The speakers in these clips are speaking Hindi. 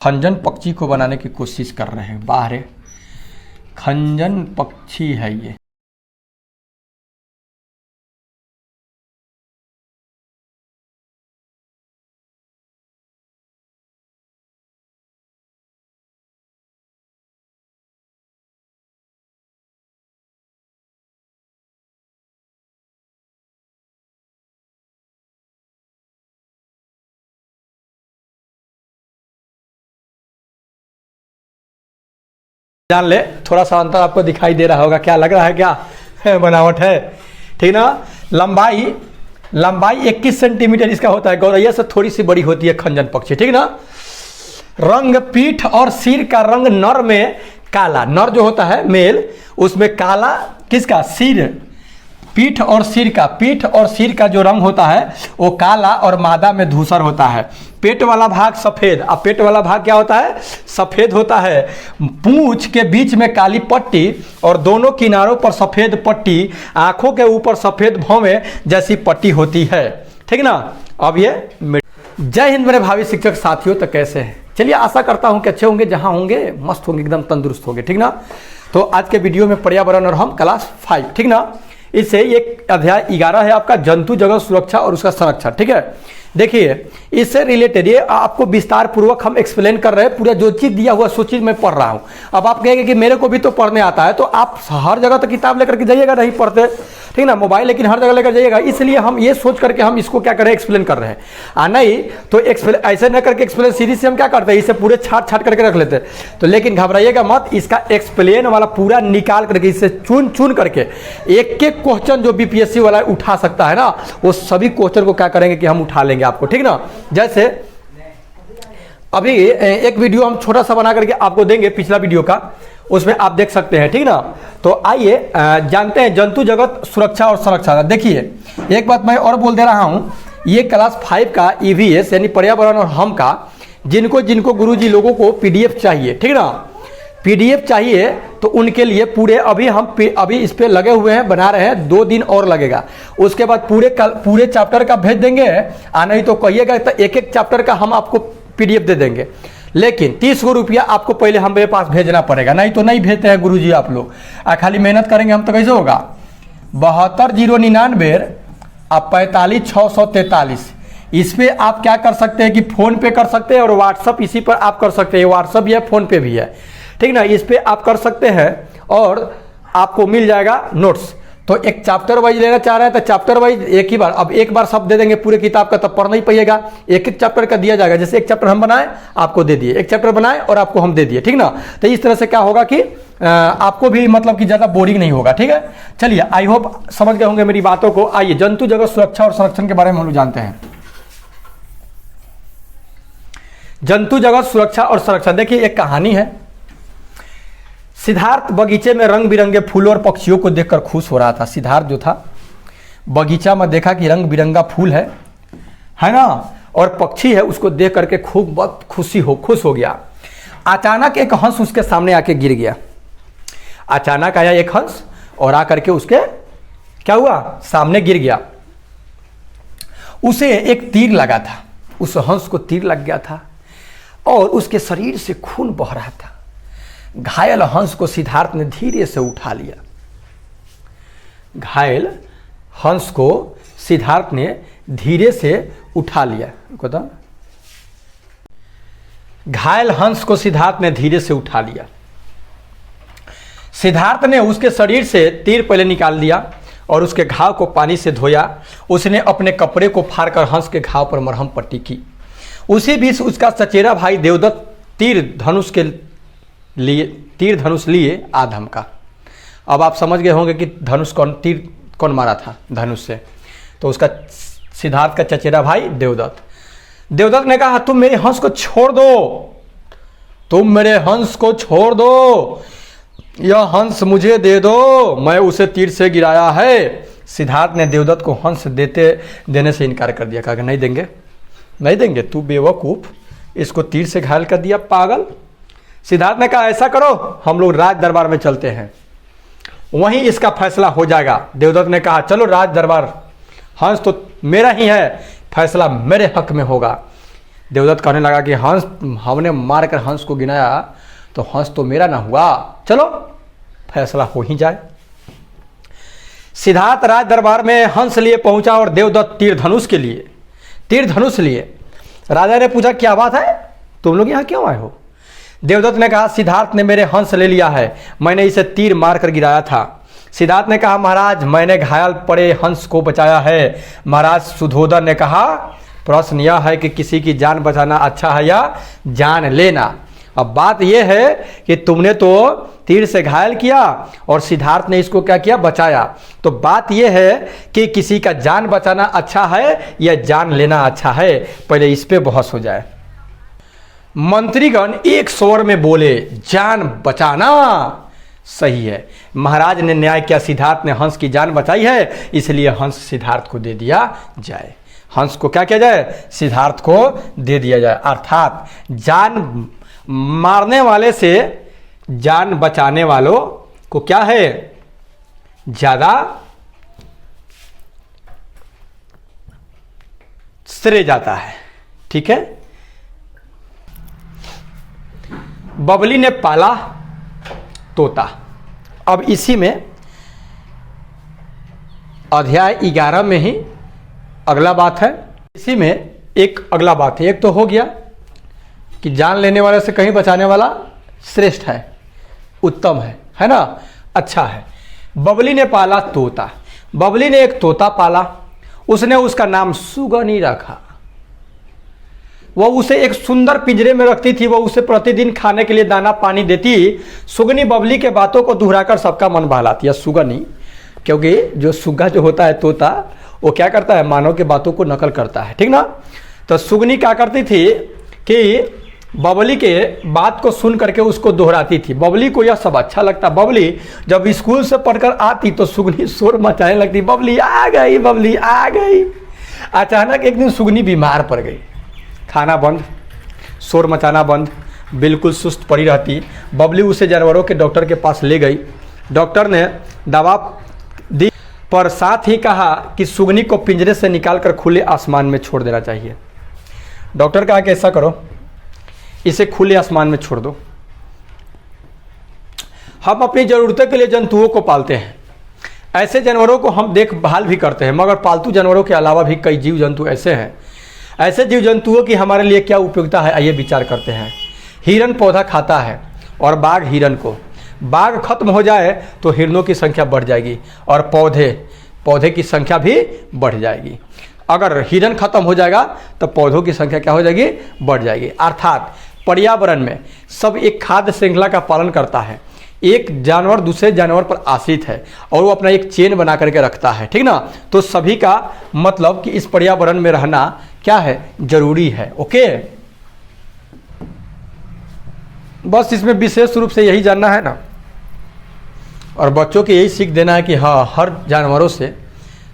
खंजन पक्षी को बनाने की कोशिश कर रहे हैं। बाहर है खंजन पक्षी है ये। जान ले, थोड़ा सा अंतर आपको दिखाई दे रहा होगा। क्या लग रहा है? क्या बनावट है? ठीक ना। लंबाई 21 सेंटीमीटर इसका होता है। गौरैया से थोड़ी सी बड़ी होती है खंजन पक्षी। ठीक ना। रंग पीठ और सिर का रंग नर में काला, नर जो होता है मेल उसमें काला, किसका? सिर। पीठ और सिर का जो रंग होता है वो काला और मादा में धूसर होता है। पेट वाला भाग सफेद। अब पेट वाला भाग क्या होता है? सफेद होता है। पूंछ के बीच में काली पट्टी और दोनों किनारों पर सफेद पट्टी, आंखों के ऊपर सफेद भौवें जैसी पट्टी होती है। ठीक ना। अब ये जय हिंद मेरे भावी शिक्षक साथियों। तो कैसे हैं? चलिए, आशा करता हूं कि अच्छे होंगे, जहां होंगे मस्त होंगे, एकदम तंदुरुस्त होंगे। ठीक ना। तो आज के वीडियो में पर्यावरण और हम क्लास 5। ठीक ना। इससे एक अध्याय 11 है आपका, जंतु जगत सुरक्षा और उसका संरक्षण। ठीक है। देखिए, इससे रिलेटेड ये आपको विस्तार पूर्वक हम एक्सप्लेन कर रहे हैं। पूरा जो चीज दिया हुआ सो चीज मैं पढ़ रहा हूं। अब आप कहेंगे कि मेरे को भी तो पढ़ने आता है, तो आप हर जगह तो किताब लेकर के जाइएगा, नहीं पढ़ते। ठीक ना। मोबाइल लेकिन हर जगह लेकर जाइएगा। इसलिए हम ये सोच करके हम इसको क्या करें, एक्सप्लेन कर रहे हैं। नहीं तो ऐसे न करके एक्सप्लेन सीरीज से हम क्या करते हैं, इसे पूरे छाट करके रख लेते हैं। तो लेकिन घबराइएगा मत, इसका एक्सप्लेन वाला पूरा निकाल करके, इससे चुन करके एक एक क्वेश्चन जो बीपीएससी वाला उठा सकता है ना, वो सभी क्वेश्चन को क्या करेंगे कि हम उठा लेंगे आपको। ठीक ना। जैसे अभी एक वीडियो हम छोटा सा बना करके आपको देंगे, पिछला वीडियो का, उसमें आप देख सकते हैं। ठीक ना। तो आइए जानते हैं जंतु जगत सुरक्षा और संरक्षण। देखिए, एक बात मैं और बोल दे रहा हूं, ये क्लास 5 का ईवीएस यानी पर्यावरण और हम का, जिनको गुरुजी लोगों को पीडीएफ चाहिए, ठीक ना, पीडीएफ चाहिए, तो उनके लिए पूरे अभी इस पे लगे हुए हैं, बना रहे हैं। 2 दिन और लगेगा। उसके बाद पूरे चैप्टर का भेज देंगे। नहीं तो कहिएगा तो एक चैप्टर का हम आपको पीडीएफ दे देंगे, लेकिन 30 रुपया आपको पहले हमारे पास भेजना पड़ेगा। नहीं तो नहीं भेजते हैं गुरुजी आप लोग। खाली मेहनत करेंगे हम तो कैसे होगा। 72 099 आप 45 643। इस पे आप क्या कर सकते हैं कि फोन पे कर सकते हैं और व्हाट्सअप इसी पर आप कर सकते हैं। व्हाट्सअप भी है, फोन पे भी है। ठीक ना। इस पे आप कर सकते हैं और आपको मिल जाएगा नोट्स। तो एक चैप्टर वाइज लेना चाह रहे हैं तो चैप्टर वाइज एक ही बार, अब एक बार सब दे देंगे पूरे किताब का, तब पढ़ना ही पड़ेगा। एक चैप्टर का दिया जाएगा। जैसे एक चैप्टर हम बनाए आपको दे दिए, एक चैप्टर बनाए और आपको हम दे दिए। ठीक ना। तो इस तरह से क्या होगा कि आपको भी मतलब कि ज्यादा बोरिंग नहीं होगा। ठीक है। चलिए, आई होप समझ गए होंगे मेरी बातों को। आइए जंतु जगत सुरक्षा और संरक्षण के बारे में हम लोग जानते हैं। जंतु जगत सुरक्षा और संरक्षण। देखिए, एक कहानी है। सिद्धार्थ बगीचे में रंग बिरंगे फूलों और पक्षियों को देखकर खुश हो रहा था। सिद्धार्थ जो था, बगीचा में देखा कि रंग बिरंगा फूल है ना, और पक्षी है, उसको देख करके खूब बहुत खुश हो गया। अचानक एक हंस उसके सामने आके गिर गया। अचानक आया एक हंस और आकर के उसके क्या हुआ, सामने गिर गया। उसे एक तीर लगा था। उस हंस को तीर लग गया था और उसके शरीर से खून बह रहा था। घायल हंस को सिद्धार्थ ने धीरे से उठा लिया। घायल हंस को सिद्धार्थ ने धीरे से उठा लिया। घायल हंस को सिद्धार्थ ने धीरे से उठा लिया। सिद्धार्थ ने उसके शरीर से तीर पहले निकाल दिया और उसके घाव को पानी से धोया। उसने अपने कपड़े को फाड़कर हंस के घाव पर मरहम पट्टी की। उसी बीच उसका चचेरा भाई देवदत्त तीर धनुष लिए आधम का। अब आप समझ गए होंगे कि तीर कौन मारा था धनुष से। तो उसका सिद्धार्थ का चचेरा भाई देवदत्त ने कहा, तुम मेरे हंस को छोड़ दो, यह हंस मुझे दे दो, मैं उसे तीर से गिराया है। सिद्धार्थ ने देवदत्त को हंस देने से इनकार कर दिया। कहा, नहीं देंगे, तू बेवकूफ, इसको तीर से घायल कर दिया, पागल। सिद्धार्थ ने कहा, ऐसा करो, हम लोग राज दरबार में चलते हैं, वहीं इसका फैसला हो जाएगा। देवदत्त ने कहा, चलो राज दरबार, हंस तो मेरा ही है, फैसला मेरे हक में होगा। देवदत्त कहने लगा कि हंस, हमने मार कर हंस को गिनाया तो हंस तो मेरा ना हुआ, चलो फैसला हो ही जाए। सिद्धार्थ राज दरबार में हंस लिए पहुंचा और देवदत्त तीर धनुष लिए। राजा ने पूछा क्या बात है, तुम लोग यहाँ क्यों आए हो? देवदत्त ने कहा सिद्धार्थ ने मेरे हंस ले लिया है, मैंने इसे तीर मार कर गिराया था। सिद्धार्थ ने कहा महाराज मैंने घायल पड़े हंस को बचाया है। महाराज सुधोधन ने कहा प्रश्न यह है कि किसी की जान बचाना अच्छा है या जान लेना। अब बात यह है कि तुमने तो तीर से घायल किया और सिद्धार्थ ने इसको क्या किया, बचाया। तो बात यह है कि किसी का जान बचाना अच्छा है या जान लेना अच्छा है, पहले इस पे बहस हो जाए। मंत्रीगण एक स्वर में बोले जान बचाना सही है। महाराज ने न्याय किया, सिद्धार्थ ने हंस की जान बचाई है इसलिए हंस सिद्धार्थ को दे दिया जाए। हंस को क्या किया जाए, सिद्धार्थ को दे दिया जाए। अर्थात जान मारने वाले से जान बचाने वालों को क्या है, ज्यादा श्रेय जाता है। ठीक है। बबली ने पाला तोता। अब इसी में अध्याय 11 में ही अगला बात है। इसी में एक अगला बात है, एक तो हो गया कि जान लेने वाले से कहीं बचाने वाला श्रेष्ठ है, उत्तम है ना, अच्छा है। बबली ने पाला तोता। बबली ने एक तोता पाला, उसने उसका नाम सुगनी रखा। वह उसे एक सुंदर पिंजरे में रखती थी, वह उसे प्रतिदिन खाने के लिए दाना पानी देती। सुगनी बबली के बातों को दोहराकर सबका मन बहलाती है। सुगनी क्योंकि जो सुग्गा जो होता है तोता, वो क्या करता है, मानव के बातों को नकल करता है, ठीक ना। तो सुगनी क्या करती थी कि बबली के बात को सुन करके उसको दोहराती थी। बबली को यह सब अच्छा लगता। बबली जब स्कूल से पढ़कर आती तो सुगनी शोर मचाने लगती, बबली आ गई, बबली आ गई। अचानक एक दिन सुगनी बीमार पड़ गई, खाना बंद, शोर मचाना बंद, बिल्कुल सुस्त पड़ी रहती। बबली उसे जानवरों के डॉक्टर के पास ले गई। डॉक्टर ने दवा दी पर साथ ही कहा कि सुगनी को पिंजरे से निकालकर खुले आसमान में छोड़ देना चाहिए। डॉक्टर कहा कि ऐसा करो, इसे खुले आसमान में छोड़ दो। हम अपनी ज़रूरतों के लिए जंतुओं को पालते हैं, ऐसे जानवरों को हम देखभाल भी करते हैं, मगर पालतू जानवरों के अलावा भी कई जीव जंतु ऐसे हैं। ऐसे जीव जंतुओं की हमारे लिए क्या उपयोगिता है, आइए विचार करते हैं। हिरन पौधा खाता है और बाघ हिरन को। बाघ खत्म हो जाए तो हिरनों की संख्या बढ़ जाएगी और पौधे की संख्या भी बढ़ जाएगी। अगर हिरन खत्म हो जाएगा तो पौधों की संख्या क्या हो जाएगी, बढ़ जाएगी। अर्थात पर्यावरण में सब एक खाद्य श्रृंखला का पालन करता है। एक जानवर दूसरे जानवर पर आश्रित है और वो अपना एक चेन बना करके रखता है, ठीक ना। तो सभी का मतलब कि इस पर्यावरण में रहना क्या है, जरूरी है। ओके, बस इसमें विशेष रूप से यही जानना है ना, और बच्चों को यही सीख देना है कि हाँ, हर जानवरों से,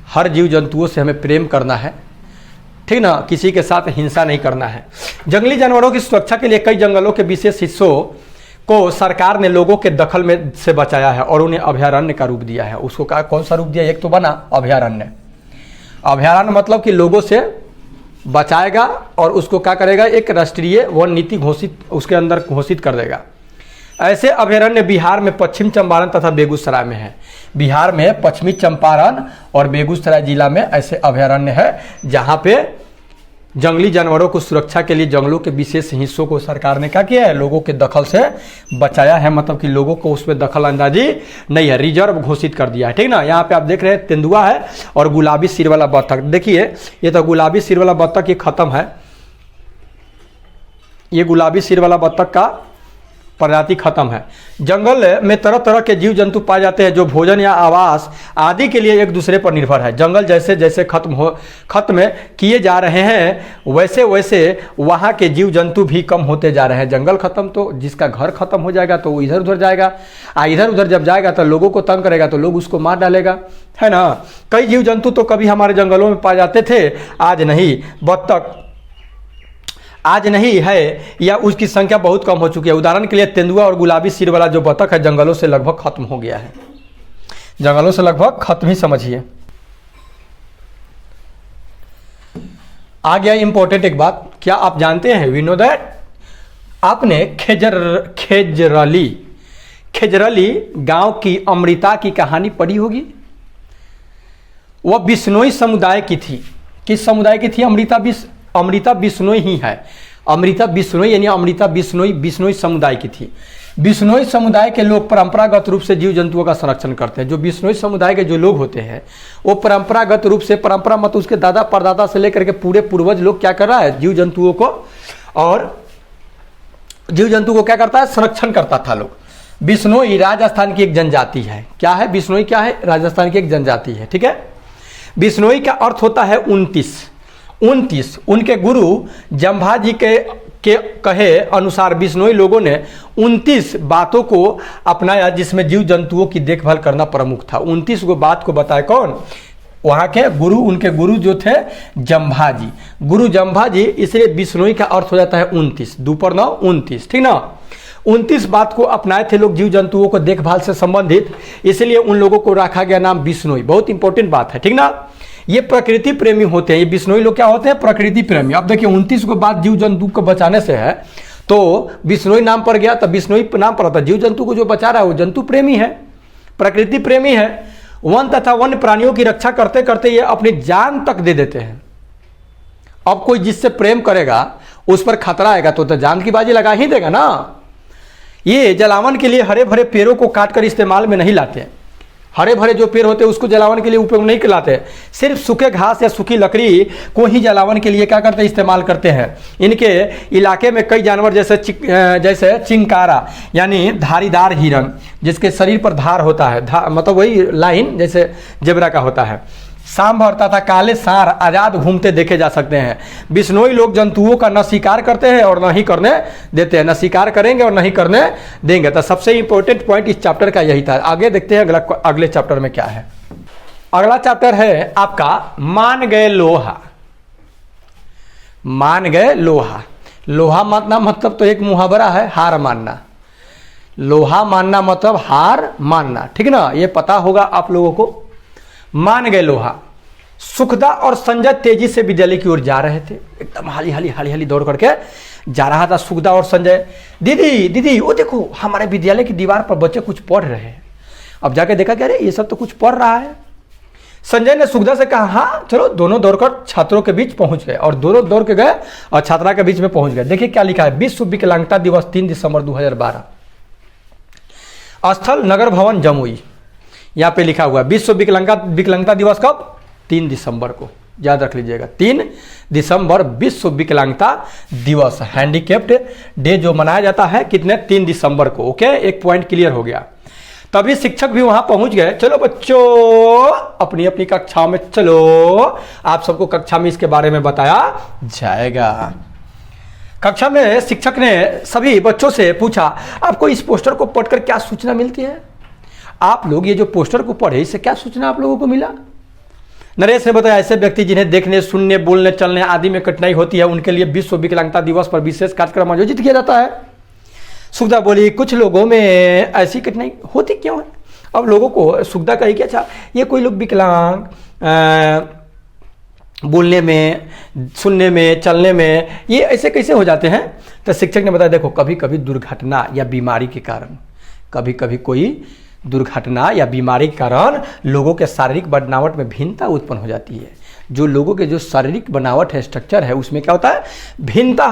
हर जीव जंतुओं से हमें प्रेम करना है, ठीक ना, किसी के साथ हिंसा नहीं करना है। जंगली जानवरों की सुरक्षा के लिए कई जंगलों के विशेष हिस्सों को सरकार ने लोगों के दखल में से बचाया है और उन्हें अभयारण्य का रूप दिया है। उसको कौन सा रूप दिया, एक तो बना अभयारण्य। अभयारण्य मतलब कि लोगों से बचाएगा और उसको क्या करेगा, एक राष्ट्रीय वन नीति उसके अंदर घोषित कर देगा। ऐसे अभयारण्य बिहार में पश्चिम चंपारण तथा बेगूसराय में है। बिहार में पश्चिमी चंपारण और बेगूसराय जिला में ऐसे अभयारण्य है जहाँ पे जंगली जानवरों को सुरक्षा के लिए जंगलों के विशेष हिस्सों को सरकार ने क्या किया है, लोगों के दखल से बचाया है। मतलब कि लोगों को उसमें दखल अंदाजी नहीं है, रिजर्व घोषित कर दिया है, ठीक ना। यहाँ पे आप देख रहे हैं तेंदुआ है और गुलाबी सिर वाला बत्तख। देखिए ये तो गुलाबी सिर वाला बत्तख ये खत्म है, ये गुलाबी सिर वाला बत्तख का प्रजाति खत्म है। जंगल में तरह तरह के जीव जंतु पाए जाते हैं जो भोजन या आवास आदि के लिए एक दूसरे पर निर्भर है। जंगल जैसे जैसे खत्म किए जा रहे हैं वैसे वैसे वहाँ के जीव जंतु भी कम होते जा रहे हैं। जंगल खत्म तो जिसका घर खत्म हो जाएगा तो वो इधर उधर जाएगा, इधर उधर जब जाएगा तो लोगों को तंग करेगा तो लोग उसको मार डालेगा, है ना। कई जीव जंतु तो कभी हमारे जंगलों में पाए जाते थे, आज नहीं। बत्तख आज नहीं है या उसकी संख्या बहुत कम हो चुकी है। उदाहरण के लिए तेंदुआ और गुलाबी सिर वाला जो बत्तख है जंगलों से लगभग खत्म हो गया है, जंगलों से लगभग खत्म ही समझिए। आ गया इंपॉर्टेंट एक बात, क्या आप जानते हैं, वी नो दैट, आपने खेजरली गांव की अमृता की कहानी पढ़ी होगी। वह बिश्नोई समुदाय की थी। किस समुदाय की थी? अमृता बिश्नोई ही है। अमृता बिश्नोई यानी अमृता बिश्नोई समुदाय की थी। बिश्नोई समुदाय के लोग परंपरागत रूप से जीव जंतुओं का संरक्षण करते हैं। जो बिश्नोई समुदाय के जो लोग होते हैं वो परंपरागत रूप से, परंपरा मत उसके दादा परदादा से लेकर के पूरे पूर्वज लोग क्या कर रहा है, जीव जंतुओं को क्या करता है, संरक्षण करता था लोग। बिश्नोई राजस्थान की एक जनजाति है। क्या है बिश्नोई? क्या है? राजस्थान की एक जनजाति है। ठीक है। बिश्नोई का अर्थ होता है 29। उनके गुरु जम्भा जी के कहे अनुसार बिश्नोई लोगों ने 29 बातों को अपनाया जिसमें जीव जंतुओं की देखभाल करना प्रमुख था। 29 को बात को बताए कौन? वहां के गुरु, उनके गुरु जो थे जम्भा जी, गुरु जम्भा जी। इसलिए बिश्नोई का अर्थ हो जाता है 29, 2 पर 9 29, ठीक ना। 29 बात को अपनाए थे लोग जीव जंतुओं को देखभाल से संबंधित, इसलिए उन लोगों को रखा गया नाम बिश्नोई। बहुत इंपॉर्टेंट बात है, ठीक ना। ये प्रकृति प्रेमी होते हैं, ये बिश्नोई लोग क्या होते हैं? प्रकृति प्रेमी। अब देखिए 29 को बात जीव जंतु को बचाने से है तो बिश्नोई नाम पर गया, तब बिश्नोई नाम पर आता। जीव जंतु को जो बचा रहा है वो जंतु प्रेमी है, प्रकृति प्रेमी है। वन तथा वन्य प्राणियों की रक्षा करते करते ये अपनी जान तक दे देते हैं। अब कोई जिससे प्रेम करेगा उस पर खतरा आएगा तो जान की बाजी लगा ही देगा ना। ये जलावन के लिए हरे भरे पेड़ों को काटकर इस्तेमाल में नहीं लाते। हरे भरे जो पेड़ होते हैं उसको जलावन के लिए उपयोग नहीं लाते, सिर्फ सूखे घास या सूखी लकड़ी को ही जलावन के लिए क्या करते हैं? इस्तेमाल करते हैं। इनके इलाके में कई जानवर जैसे चिंकारा यानी धारीदार हिरन, जिसके शरीर पर धार होता है, मतलब वही लाइन जैसे जेब्रा का होता है, सांभर तथा काले सांड आजाद घूमते देखे जा सकते हैं। बिश्नोई लोग जंतुओं का न शिकार करते हैं और न ही करने देते हैं, न शिकार करेंगे और न ही करने देंगे। तो सबसे इंपॉर्टेंट पॉइंट इस चैप्टर का यही था। आगे देखते हैं अगले चैप्टर में क्या है। अगला चैप्टर है आपका मान गए लोहा। मान गए लोहा। लोहा मानना मतलब तो एक मुहावरा है, हार मानना। लोहा मानना मतलब हार मानना, ठीक ना, ये पता होगा आप लोगों को। मान गए लोहा। सुखदा और संजय तेजी से विद्यालय की ओर जा रहे थे, एकदम हाली दौड़ करके जा रहा था सुखदा और संजय। दीदी वो देखो हमारे विद्यालय की दीवार पर बच्चे कुछ पढ़ रहे हैं। अब जाके देखा क्या रे ये सब तो कुछ पढ़ रहा है। संजय ने सुखदा से कहा हाँ चलो। दोनों दौड़कर छात्रों के बीच पहुंच गए और दोनों दौड़ के गए और छात्रा के बीच में पहुंच गए। देखिए क्या लिखा है, विश्व विकलांगता दिवस 3 दिसंबर 2012, स्थल नगर भवन जमुई। यहाँ पे लिखा हुआ है विश्व विकलांगता दिवस कब? 3 दिसंबर को, याद रख लीजिएगा। 3 दिसंबर विश्व विकलांगता दिवस, हैंडीकेप्ड डे जो मनाया जाता है कितने? 3 दिसंबर को। ओके, एक पॉइंट क्लियर हो गया। तभी शिक्षक भी वहां पहुंच गए। चलो बच्चों अपनी अपनी कक्षा में चलो, आप सबको कक्षा में इसके बारे में बताया जाएगा। कक्षा में शिक्षक ने सभी बच्चों से पूछा आपको इस पोस्टर को पढ़कर क्या सूचना मिलती है? आप लोग ये जो पोस्टर को पढ़े इससे क्या सूचना आप लोगों को मिला? नरेश ने बताया ऐसे व्यक्ति जिन्हें देखने, सुनने, बोलने, चलने आदि में कठिनाई होती है उनके लिए विश्व विकलांगता दिवस पर विशेष कार्यक्रम आयोजित किया जाता है। सुखदा बोली कुछ लोगों में ऐसी कठिनाई होती क्यों है? अब लोगों को सुखदा कही कि अच्छा ये कोई लोग विकलांग बोलने में, सुनने में, चलने में, ये ऐसे कैसे हो जाते हैं? तो शिक्षक ने बताया देखो कभी कभी दुर्घटना या बीमारी के कारण, कभी कभी कोई दुर्घटना या बीमारी के कारण लोगों के शारीरिक बनावट में भिन्नता उत्पन्न हो जाती है। जो लोगों के जो शारीरिक बनावट है, स्ट्रक्चर है, उसमें क्या होता है? भिन्नता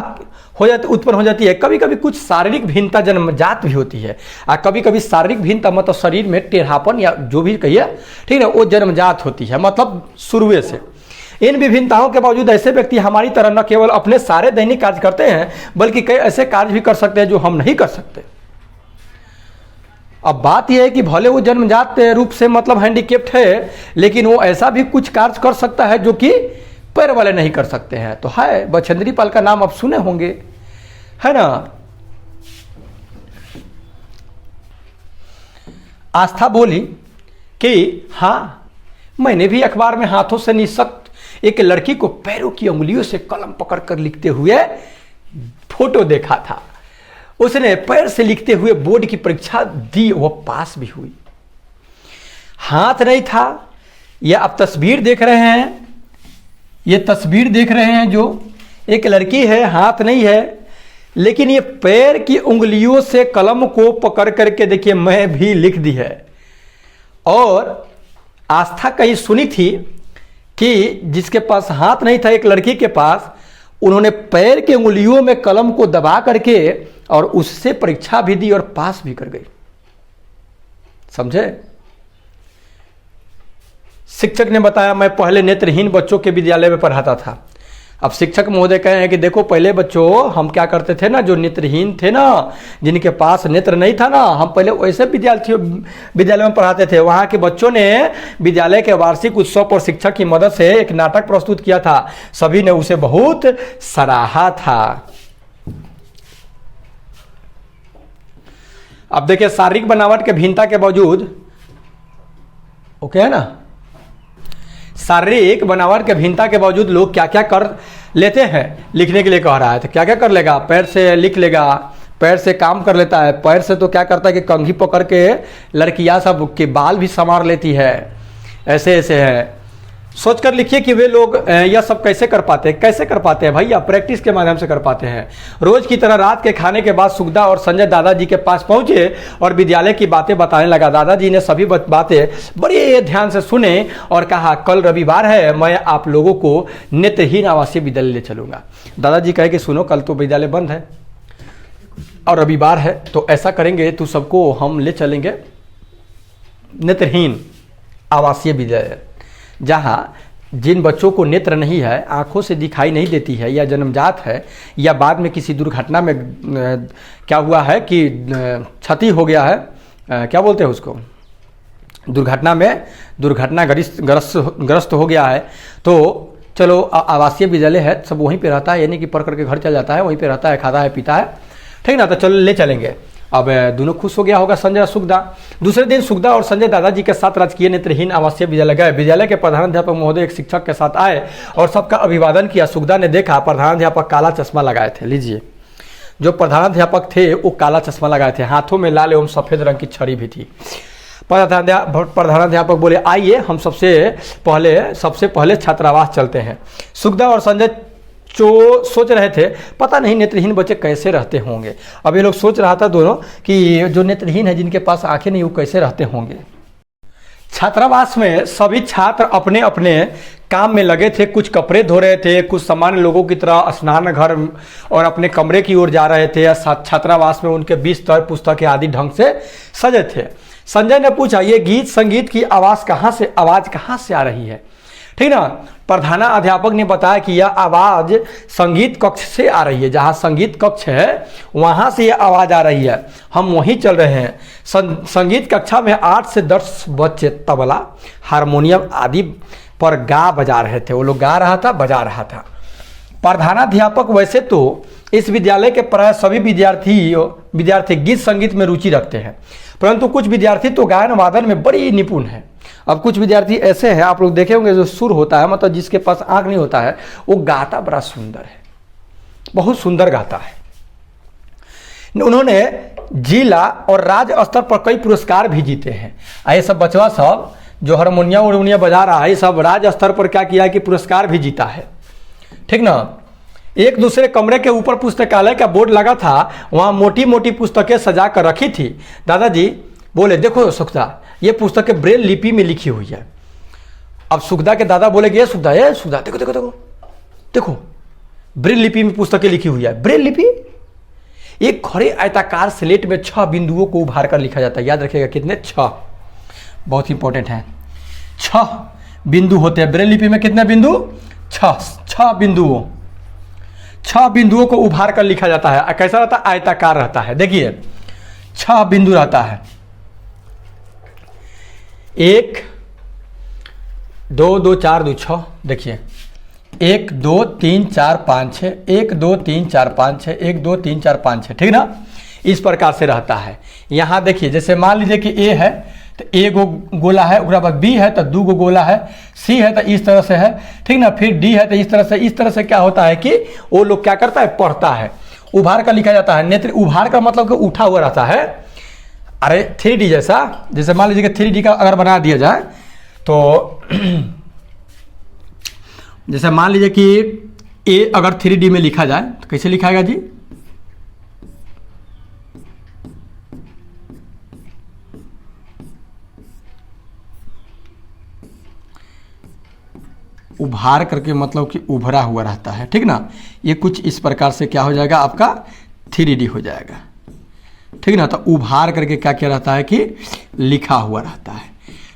उत्पन्न हो जाती है। कभी कभी कुछ शारीरिक भिन्नता जन्मजात भी होती है और कभी कभी शारीरिक भिन्नता मतलब शरीर में टेढ़ापन या जो भी कहिए, ठीक है, वो जन्मजात होती है, मतलब शुरुए से। इन विभिन्नताओं के बावजूद ऐसे व्यक्ति हमारी तरह न केवल अपने सारे दैनिक कार्य करते हैं बल्कि कई ऐसे कार्य भी कर सकते हैं जो हम नहीं कर सकते। अब बात यह है कि भले वो जन्मजात रूप से मतलब हैंडीकेप्ट है, लेकिन वो ऐसा भी कुछ कार्य कर सकता है जो कि पैर वाले नहीं कर सकते हैं। तो है बछेंद्री पाल का नाम आप सुने होंगे, है ना। आस्था बोली कि हाँ मैंने भी अखबार में हाथों से निःशक्त एक लड़की को पैरों की उंगलियों से कलम पकड़कर लिखते हुए फोटो देखा था। उसने पैर से लिखते हुए बोर्ड की परीक्षा दी, वह पास भी हुई। हाथ नहीं था, यह आप तस्वीर देख रहे हैं, ये तस्वीर देख रहे हैं जो एक लड़की है, हाथ नहीं है, लेकिन ये पैर की उंगलियों से कलम को पकड़ करके देखिए मैं भी लिख दी है। और आस्था कहीं सुनी थी कि जिसके पास हाथ नहीं था एक लड़की के पास, उन्होंने पैर की उंगलियों में कलम को दबा करके और उससे परीक्षा भी दी और पास भी कर गई। समझे? शिक्षक ने बताया, मैं पहले नेत्रहीन बच्चों के विद्यालय में पढ़ाता था। अब शिक्षक महोदय कहे हैं कि देखो पहले बच्चों हम क्या करते थे ना, जो नेत्रहीन थे ना, जिनके पास नेत्र नहीं था ना, हम पहले वैसे विद्यालय में पढ़ाते थे। वहाँ के बच्चों ने विद्यालय के वार्षिक उत्सव पर शिक्षक की मदद से एक नाटक प्रस्तुत किया था। सभी ने उसे बहुत सराहा था। अब देखिए शारीरिक बनावट के भिन्नता के बावजूद, ओके है ना, शारीरिक बनावट के भिन्नता के बावजूद लोग क्या क्या कर लेते हैं। लिखने के लिए कह रहा है तो क्या क्या कर लेगा, पैर से लिख लेगा, पैर से काम कर लेता है, पैर से तो क्या करता है कि कंघी पकड़ के लड़कियां सब के बाल भी संवार लेती है। ऐसे ऐसे है। सोच कर लिखिए कि वे लोग यह सब कैसे कर पाते हैं। कैसे कर पाते हैं भैया? प्रैक्टिस के माध्यम से कर पाते हैं। रोज की तरह रात के खाने के बाद सुखदा और संजय दादाजी के पास पहुंचे और विद्यालय की बातें बताने लगा। दादाजी ने सभी बातें बड़े ध्यान से सुने और कहा, कल रविवार है, मैं आप लोगों को नेत्रहीन आवासीय विद्यालय ले चलूंगा। दादाजी कहे कि सुनो, कल तो विद्यालय बंद है और रविवार है, तो ऐसा करेंगे, तू सबको हम ले चलेंगे नेत्रहीन आवासीय विद्यालय, जहाँ जिन बच्चों को नेत्र नहीं है, आंखों से दिखाई नहीं देती है, या जन्मजात है, या बाद में किसी दुर्घटना में क्या हुआ है कि क्षति हो गया है, क्या बोलते हैं उसको, दुर्घटना में ग्रस्त हो गया है, तो चलो आवासीय विद्यालय है, सब वहीं पे रहता है, यानी कि पढ़ करके घर चल जाता है, वहीं पे रहता है, खाता है, पीता है, ठीक ना, तो चलो ले चलेंगे। अब दोनों खुश हो गया होगा संजय और सुखदा। दूसरे दिन सुखदा और संजय दादाजी के साथ राजकीय नेत्रहीन आवासीय विद्यालय गए। विद्यालय के प्रधानाध्यापक महोदय एक शिक्षक के साथ आए और सबका अभिवादन किया। सुखदा ने देखा प्रधानाध्यापक काला चश्मा लगाए थे। लीजिए, जो प्रधानाध्यापक थे वो काला चश्मा लगाए थे, हाथों में लाल एवं सफेद रंग की छड़ी भी थी। प्रधानाध्यापक बोले, आइए हम सबसे पहले छात्रावास चलते हैं। सुखदा और संजय सोच रहे थे, पता नहीं नेत्रहीन बच्चे कैसे रहते होंगे। अब ये लोग सोच रहा था दोनों कि जो नेत्रहीन है, जिनके पास आंखें नहीं, वो कैसे रहते होंगे। छात्रावास में सभी छात्र अपने अपने काम में लगे थे। कुछ कपड़े धो रहे थे, कुछ सामान्य लोगों की तरह स्नान घर और अपने कमरे की ओर जा रहे थे। छात्रावास में उनके बिस्तर, पुस्तकें आदि ढंग से सजे थे। संजय ने पूछा, ये गीत संगीत की आवाज़ कहाँ से आ रही है? ठीक ना। प्रधानाध्यापक ने बताया कि यह आवाज़ संगीत कक्ष से आ रही है। जहाँ संगीत कक्ष है वहाँ से यह आवाज़ आ रही है, हम वहीं चल रहे हैं। संगीत कक्षा में 8 से 10 बच्चे तबला, हारमोनियम आदि पर गा बजा रहे थे। वो लोग गा रहा था, बजा रहा था। प्रधानाध्यापक वैसे तो इस विद्यालय के प्राय सभी विद्यार्थी गीत संगीत में रुचि रखते हैं, परंतु कुछ विद्यार्थी तो गायन वादन में बड़ी निपुण हैं। अब कुछ विद्यार्थी ऐसे हैं, आप लोग देखे होंगे, जो सुर होता है, मतलब जिसके पास आंख नहीं होता है, वो गाता बड़ा सुंदर है, बहुत सुंदर गाता है। उन्होंने जिला और राज्य स्तर पर कई पुरस्कार भी जीते हैं। ये सब बचवा सब जो हारमोनियम बजा रहा है, ये सब राज्य स्तर पर क्या किया है कि पुरस्कार भी जीता है, ठीक ना। एक दूसरे कमरे के ऊपर पुस्तकालय का बोर्ड लगा था, वहाँ मोटी मोटी पुस्तकें सजा कर रखी थी। दादाजी बोले, देखो सुखदा, ये पुस्तकें ब्रेल लिपि में लिखी हुई है। अब सुखदा के दादा बोले, ये सुखदा देखो देखो देखो देखो, ब्रेल लिपि में पुस्तकें लिखी हुई है। ब्रेल लिपि एक खड़े आयताकार स्लेट में 6 बिंदुओं को उभार कर लिखा जाता है। याद रखिएगा कितने? 6, बहुत इंपॉर्टेंट है। 6 बिंदु होते हैं ब्रेल लिपि में। कितने बिंदु? 6 बिंदुओं। 6 बिंदुओं को उभार कर लिखा जाता है। कैसा रहता है? आयताकार रहता है। देखिए 6 बिंदु रहता है। 1 2 2 4 2 6। देखिए 1 2 3 4 5 6, 1 2 3 4 5 6, 1 2 3 4 5 6, ठीक ना। इस प्रकार से रहता है। यहाँ देखिए, जैसे मान लीजिए कि ए है तो ए गो गोला है, उसके बाद बी है तो 2 गो गोला है, सी है तो इस तरह से है, ठीक ना। फिर डी है तो इस तरह से क्या होता है कि वो लोग क्या करता है, पढ़ता है। उभार कर लिखा जाता है। नेत्र उभार का मतलब कि उठा हुआ रहता है। अरे 3D जैसा, जैसे मान लीजिए कि 3D का अगर बना दिया जाए तो जैसे मान लीजिए कि ए अगर 3D में लिखा जाए तो कैसे लिखाएगा जी? उभार करके मतलब कि उभरा हुआ रहता है, ठीक ना। ये कुछ इस प्रकार से क्या हो जाएगा आपका 3D हो जाएगा, ठीक ना। तो उभार करके क्या क्या रहता है कि लिखा हुआ रहता है,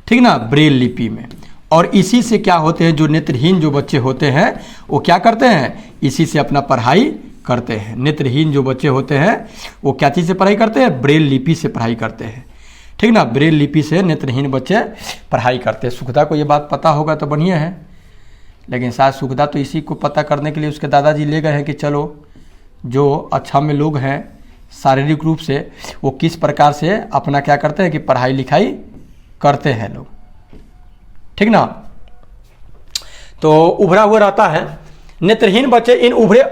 ठीक ना, ब्रेल लिपि में। और इसी से क्या होते हैं, जो नेत्रहीन जो बच्चे होते हैं वो क्या करते हैं, इसी से अपना पढ़ाई करते हैं। नेत्रहीन जो बच्चे होते हैं वो क्या चीज़ से पढ़ाई करते हैं, ब्रेल लिपि से पढ़ाई करते हैं, ठीक ना। ब्रेल लिपि से नेत्रहीन बच्चे पढ़ाई करते हैं। सुखदा को ये बात पता होगा तो बढ़िया है, लेकिन शायद सुखदा तो इसी को पता करने के लिए उसके दादाजी ले गए हैं कि चलो जो अक्षम में लोग हैं शारीरिक रूप से, वो किस प्रकार से अपना क्या करते हैं कि पढ़ाई लिखाई करते हैं लोग, ठीक ना। तो उभरा हुआ रहता है। नेत्रहीन बच्चे इन उभरे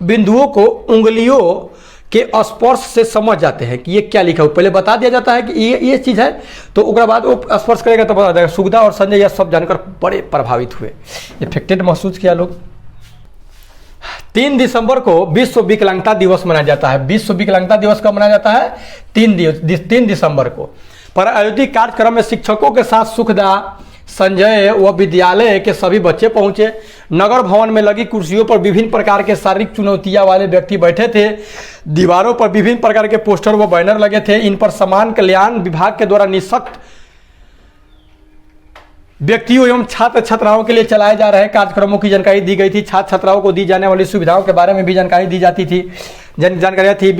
बिंदुओं को उंगलियों के स्पर्श से समझ जाते हैं कि ये क्या लिखा हो। पहले बता दिया जाता है कि ये चीज़ है, तो उसके बाद वो स्पर्श करेगा तो बता देगा। सुखदा और संजय यह सब जानकर बड़े प्रभावित हुए, इफेक्टेड महसूस किया लोग। 3 दिसंबर को विश्व विकलांगता दिवस मनाया जाता है। विश्व विकलांगता दिवस कब मनाया जाता है? 3 दिसंबर को। पर आयोजित कार्यक्रम में शिक्षकों के साथ सुखदा, संजय व विद्यालय के सभी बच्चे पहुंचे। नगर भवन में लगी कुर्सियों पर विभिन्न प्रकार के शारीरिक चुनौतियां वाले व्यक्ति बैठे थे। दीवारों पर विभिन्न प्रकार के पोस्टर व बैनर लगे थे। इन पर समान कल्याण विभाग के द्वारा निःशक्त व्यक्तियों एवं छात्र छात्राओं के लिए चलाए जा रहे कार्यक्रमों की जानकारी दी गई थी। छात्र छात्राओं को दी जाने वाली सुविधाओं के बारे में भी जानकारी दी जाती थी, जानकारियाँ थी।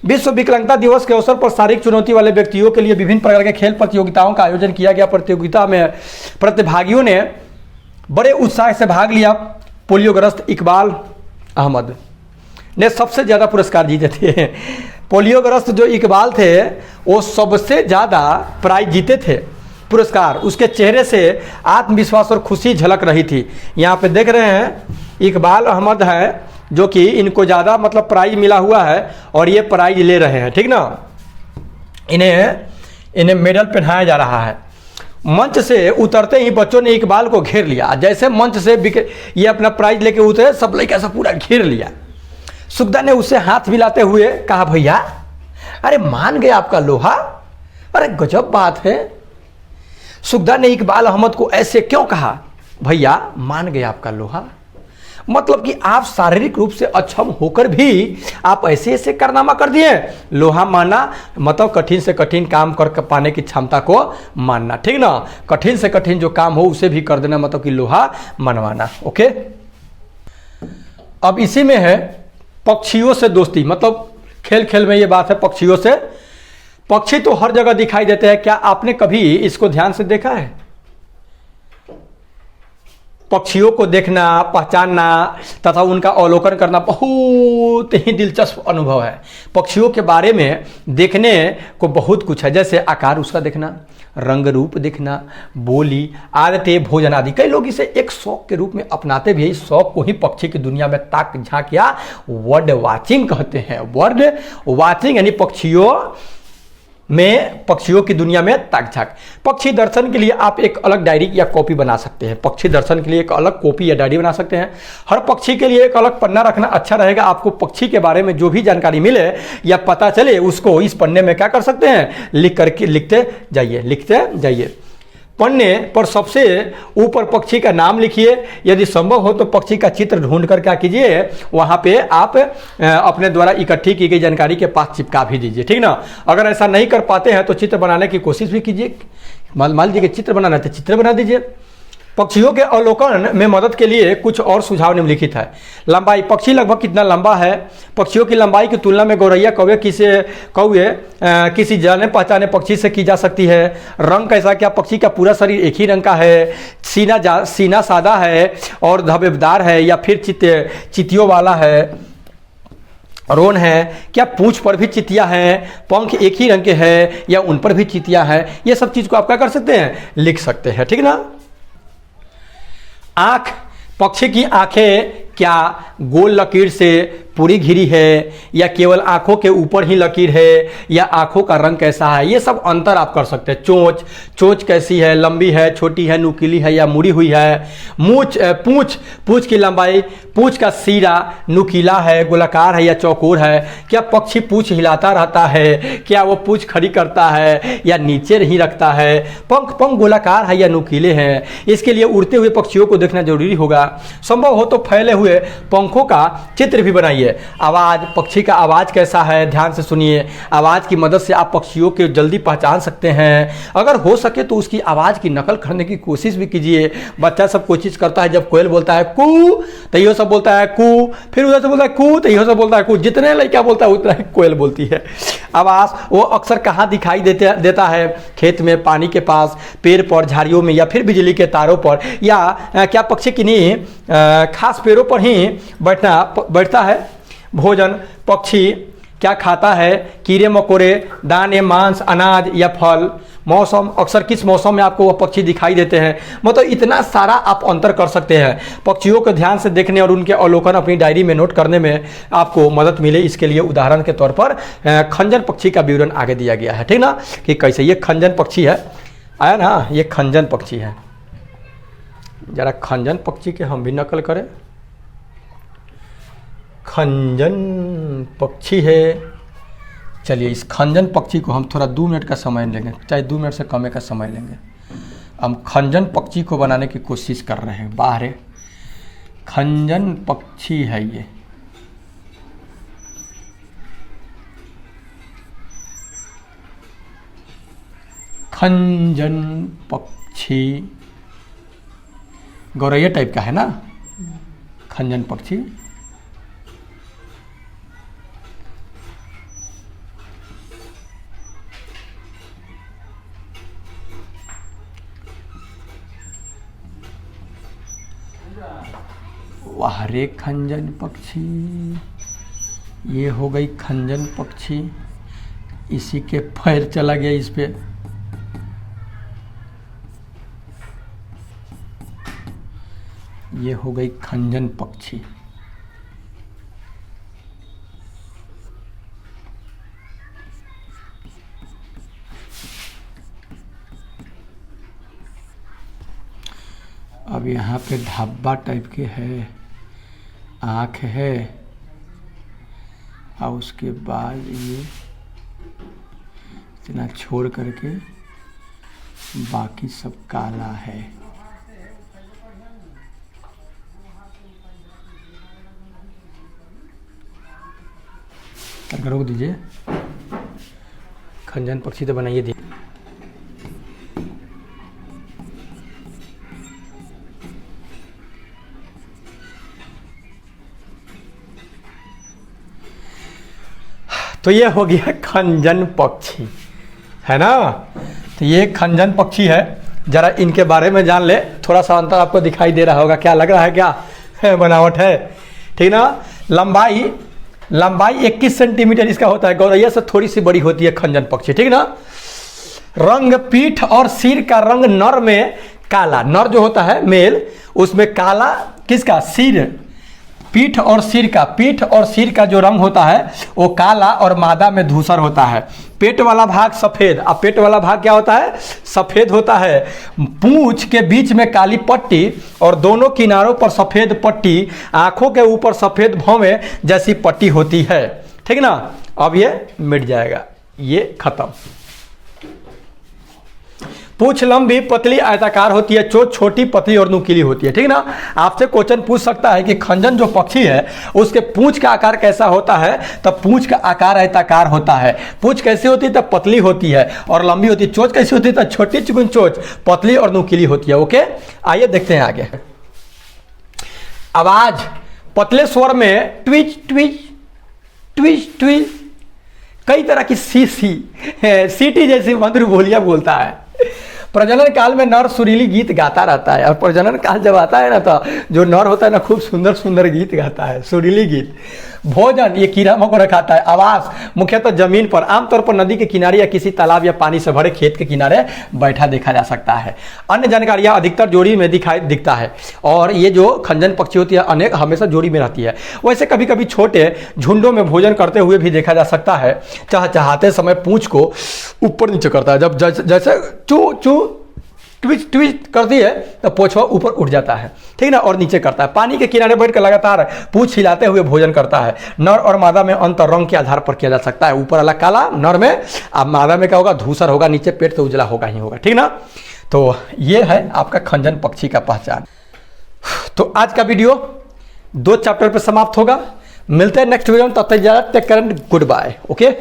विश्व विकलांगता दिवस के अवसर पर शारीरिक चुनौती वाले व्यक्तियों के लिए विभिन्न प्रकार के खेल प्रतियोगिताओं का आयोजन किया गया। प्रतियोगिता में प्रतिभागियों ने बड़े उत्साह से भाग लिया। पोलियोग्रस्त इकबाल अहमद ने सबसे ज़्यादा पुरस्कार जीते थे। पोलियोग्रस्त जो इकबाल थे वो सबसे ज़्यादा प्राइज जीते थे, पुरस्कार। उसके चेहरे से आत्मविश्वास और खुशी झलक रही थी। यहाँ पे देख रहे हैं इकबाल अहमद है जो कि इनको ज़्यादा मतलब प्राइज मिला हुआ है और ये प्राइज ले रहे हैं, ठीक ना। इन्हें मेडल पहनाया जा रहा है। मंच से उतरते ही बच्चों ने इकबाल को घेर लिया। जैसे मंच से ये अपना प्राइज लेके उतरे, सब लड़का सब पूरा घेर लिया। सुखदा ने उससे हाथ मिलाते हुए कहा, भैया अरे मान गए आपका लोहा, अरे गजब बात है। सुखदा ने इकबाल अहमद को ऐसे क्यों कहा, भैया मान गए आपका लोहा, मतलब कि आप शारीरिक रूप से अक्षम होकर भी आप ऐसे ऐसे कारनामा कर दिए। लोहा मानना मतलब कठिन से कठिन काम कर पाने की क्षमता को मानना, ठीक ना। कठिन से कठिन जो काम हो उसे भी कर देना, मतलब कि लोहा मनवाना। ओके, अब इसी में है पक्षियों से दोस्ती। मतलब खेल खेल में ये बात है पक्षियों से। पक्षी तो हर जगह दिखाई देते हैं, क्या आपने कभी इसको ध्यान से देखा है? पक्षियों को देखना, पहचानना तथा उनका अवलोकन करना बहुत ही दिलचस्प अनुभव है। पक्षियों के बारे में देखने को बहुत कुछ है, जैसे आकार उसका देखना, रंग रूप देखना, बोली, आदतें, भोजन आदि। कई लोग इसे एक शौक के रूप में अपनाते भी। इस शौक को ही पक्षी की दुनिया में ताक झांक या बर्ड वाचिंग कहते हैं। बर्ड वाचिंग यानी पक्षियों की दुनिया में ताक झांक। पक्षी दर्शन के लिए आप एक अलग डायरी या कॉपी बना सकते हैं। पक्षी दर्शन के लिए एक अलग कॉपी या डायरी बना सकते हैं। हर पक्षी के लिए एक अलग पन्ना रखना अच्छा रहेगा। आपको पक्षी के बारे में जो भी जानकारी मिले या पता चले उसको इस पन्ने में क्या कर सकते हैं, लिखते जाइए। पन्ने पर सबसे ऊपर पक्षी का नाम लिखिए। यदि संभव हो तो पक्षी का चित्र ढूंढ कर क्या कीजिए, वहाँ पे आप अपने द्वारा इकट्ठी की गई जानकारी के पास चिपका भी दीजिए, ठीक ना। अगर ऐसा नहीं कर पाते हैं तो चित्र बनाने की कोशिश भी कीजिए। मान लीजिए कि चित्र बनाना है तो चित्र बना दीजिए। पक्षियों के अवलोकन में मदद के लिए कुछ और सुझाव निम्नलिखित है। लंबाई, पक्षी लगभग कितना लंबा है। पक्षियों की लंबाई की तुलना में गौरैया कौवे किसी जाने पहचाने पक्षी से की जा सकती है। रंग कैसा, क्या पक्षी का पूरा शरीर एक ही रंग का है, सीना सादा है और धब्बेदार है या फिर चितियों वाला है, रोन है, क्या पूंछ पर भी चितिया है, पंख एक ही रंग के हैं या उन पर भी चितिया है। ये सब चीज को आप क्या कर सकते हैं, लिख सकते हैं, ठीक ना। आंख, पक्षी की आंखें क्या गोल लकीर से पूरी घिरी है या केवल आंखों के ऊपर ही लकीर है या आंखों का रंग कैसा है, ये सब अंतर आप कर सकते हैं। चोंच, चोंच कैसी है, लंबी है, छोटी है, नुकीली है या मुड़ी हुई है। पूंछ की लंबाई, पूंछ का सिरा नुकीला है, गोलाकार है या चौकोर है। क्या पक्षी पूंछ हिलाता रहता है, क्या वो पूंछ खड़ी करता है या नीचे नहीं रखता है। पंख गोलाकार है या नुकीले हैं। इसके लिए उड़ते हुए पक्षियों को देखना जरूरी होगा। संभव हो तो फैले हुए पंखों का चित्र भी बनाइए। आवाज, पक्षी का आवाज कैसा है, ध्यान से सुनिए। आवाज की मदद से आप पक्षियों को जल्दी पहचान सकते हैं। अगर हो सके तो उसकी आवाज की नकल करने की कोशिश भी कीजिए। बच्चा सब कोशिश करता है, जब कोयल बोलता है कू तो यो सब बोलता है कू, फिर उधर से बोलता है कू तो यो सब बोलता है कू। जितने लड़का बोलता है उतना ही कोयल बोलती है। आवाज वो अक्सर कहाँ दिखाई देता है, खेत में, पानी के पास, पेड़ पर, झाड़ियों में या फिर बिजली के तारों पर, या क्या पक्षी किन्हीं खास पेड़ों पर ही बैठता है। भोजन, पक्षी क्या खाता है, कीड़े मकोड़े, दाने, मांस, अनाज या फल। मौसम, अक्सर किस मौसम में आपको वह पक्षी दिखाई देते हैं। मतलब इतना सारा आप अंतर कर सकते हैं। पक्षियों को ध्यान से देखने और उनके अवलोकन अपनी डायरी में नोट करने में आपको मदद मिले, इसके लिए उदाहरण के तौर पर खंजन पक्षी का विवरण आगे दिया गया है, ठीक ना, कि कैसे ये खंजन पक्षी है, आया ना, ये खंजन पक्षी है। जरा खंजन पक्षी के हम भी नकल करें। खंजन पक्षी है। चलिए इस खंजन पक्षी को हम थोड़ा 2 मिनट का समय लेंगे, चाहे 2 मिनट से कम का समय लेंगे। हम खंजन पक्षी को बनाने की कोशिश कर रहे हैं। बाहर खंजन पक्षी है ये। खंजन पक्षी गौरैया टाइप का है ना, खंजन पक्षी। वाह रे खंजन पक्षी, ये हो गई खंजन पक्षी। इसी के पैर चला गया इस पे। ये हो गई खंजन पक्षी। अब यहाँ पे धब्बा टाइप के है, आँख है, और उसके बाद ये इतना छोड़ करके बाकी सब काला है। रोक दीजिए, खंजन पक्षी तो बनाइए दी। तो ये हो गया खंजन पक्षी, है ना। तो ये खंजन पक्षी है। जरा इनके बारे में जान ले। थोड़ा सा अंतर आपको दिखाई दे रहा होगा, क्या लग रहा है, क्या है, बनावट है, ठीक ना। लंबाई 21 सेंटीमीटर इसका होता है। गौरैया से थोड़ी सी बड़ी होती है खंजन पक्षी, ठीक ना। रंग, पीठ और सिर का रंग नर में काला, नर जो होता है मेल, उसमें काला, किसका, सिर, पीठ और सिर का जो रंग होता है वो काला और मादा में धूसर होता है। पेट वाला भाग सफेद। अब पेट वाला भाग क्या होता है, सफेद होता है। पूंछ के बीच में काली पट्टी और दोनों किनारों पर सफेद पट्टी, आंखों के ऊपर सफेद भौवें जैसी पट्टी होती है, ठीक ना। अब ये मिट जाएगा, ये खत्म। पूंछ लंबी, पतली, आयताकार होती है। चोंच छोटी, पतली और नुकीली होती है, ठीक ना। आपसे क्वेश्चन पूछ सकता है कि खंजन जो पक्षी है उसके पूंछ का आकार कैसा होता है, तब पूंछ का आकार आयताकार होता है। पूंछ कैसी होती है, तब पतली होती है और लंबी होती है। चोंच कैसी होती है, तब छोटी चिकन चोंच, पतली और नुकीली होती है। ओके, आइए देखते हैं आगे। आवाज, पतले स्वर में ट्विच ट्विच ट्विच ट्विच, कई तरह की सीटी जैसी मधुर बोलियां बोलता है। प्रजनन काल में नर सुरीली गीत गाता रहता है, और प्रजनन काल जब आता है ना, तो जो नर होता है ना, खूब सुंदर सुंदर गीत गाता है, सुरीली गीत। भोजन ये कीड़ा मकोड़ा खाता है। आवास मुख्यतः जमीन पर, आमतौर पर नदी के किनारे या किसी तालाब या पानी से भरे खेत के किनारे बैठा देखा जा सकता है। अन्य जानकारियां अधिकतर जोड़ी में दिखता है और ये जो खंजन पक्षी होती है अनेक हमेशा जोड़ी में रहती है। वैसे कभी कभी छोटे झुंडों में भोजन करते हुए भी देखा जा सकता है। चहचहाते समय पूंछ को ऊपर नीचे करता है, जब जैसे चू चू ट्विस्ट ट्विस्ट करती है तो पोछवा ऊपर उठ जाता है, ठीक ना, और नीचे करता है। पानी के किनारे बैठकर लगातार पूंछ हिलाते हुए भोजन करता है। नर और मादा में अंतर रंग के आधार पर किया जा सकता है। ऊपर वाला काला नर में, अब मादा में क्या होगा, धूसर होगा, नीचे पेट से उजला होगा ही होगा, ठीक ना। तो ये है आपका खंजन पक्षी का पहचान। तो आज का वीडियो 2 चैप्टर पर समाप्त होगा। मिलते हैं नेक्स्ट वीडियो में, तब तक take care and good bye. Okay.